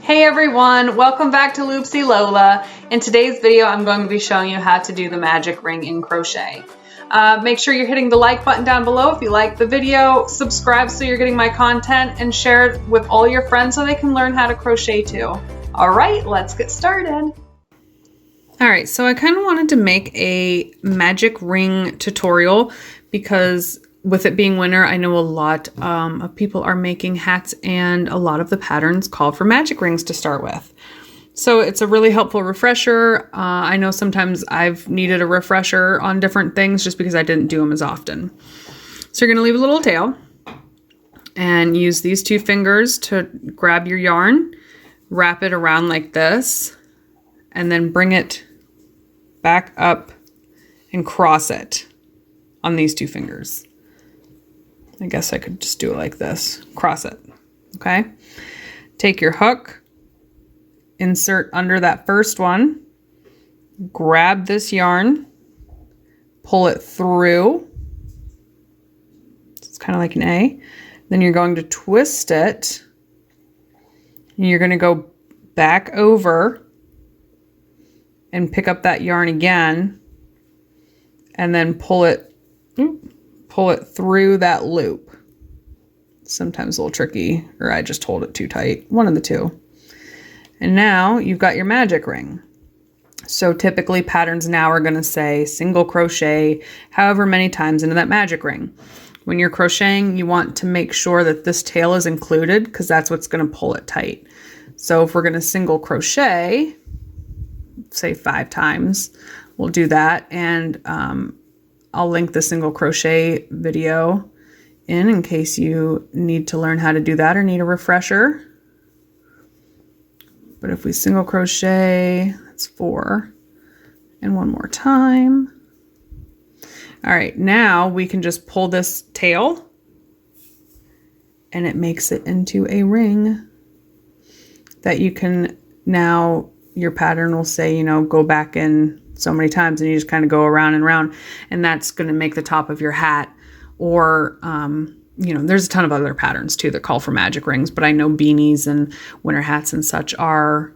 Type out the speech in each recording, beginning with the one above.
Hey everyone, welcome back to Loopsy Lola. In today's video, I'm going to be showing you how to do the magic ring in crochet. Make sure you're hitting the like button down below if you like the video, subscribe so you're getting my content, and share it with all your friends so they can learn how to crochet too. All right, let's get started. All right, so I kind of wanted to make a magic ring tutorial because with it being winter, I know a lot of people are making hats and a lot of the patterns call for magic rings to start with. So it's a really helpful refresher. I know sometimes I've needed a refresher on different things just because I didn't do them as often. So you're gonna leave a little tail and use these two fingers to grab your yarn, wrap it around like this, and then bring it back up and cross it on these two fingers. I guess I could just do it like this, cross it, okay? Take your hook, insert under that first one, grab this yarn, pull it through. It's kind of like an A. Then you're going to twist it, and you're gonna go back over and pick up that yarn again, and then pull it through that loop. Sometimes a little tricky, or I just hold it too tight, one of the two. And now you've got your magic ring. So typically patterns now are gonna say single crochet however many times into that magic ring. When you're crocheting, you want to make sure that this tail is included because that's what's gonna pull it tight. So if we're gonna single crochet, say 5 times, we'll do that. And I'll link the single crochet video in case you need to learn how to do that or need a refresher. But if we single crochet, that's 4. And one more time. All right, now we can just pull this tail and it makes it into a ring that you can now, your pattern will say, you know, go back in so many times, and you just kind of go around and around, and that's going to make the top of your hat. Or, you know, there's a ton of other patterns too that call for magic rings, but I know beanies and winter hats and such are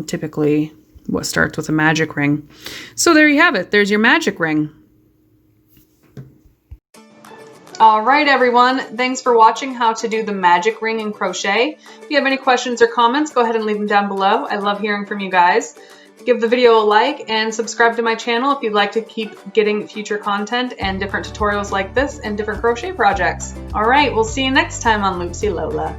typically what starts with a magic ring. So there you have it. There's your magic ring. All right, everyone. Thanks for watching how to do the magic ring in crochet. If you have any questions or comments, go ahead and leave them down below. I love hearing from you guys. Give the video a like and subscribe to my channel if you'd like to keep getting future content and different tutorials like this and different crochet projects. All right, we'll see you next time on Loopsy Lola.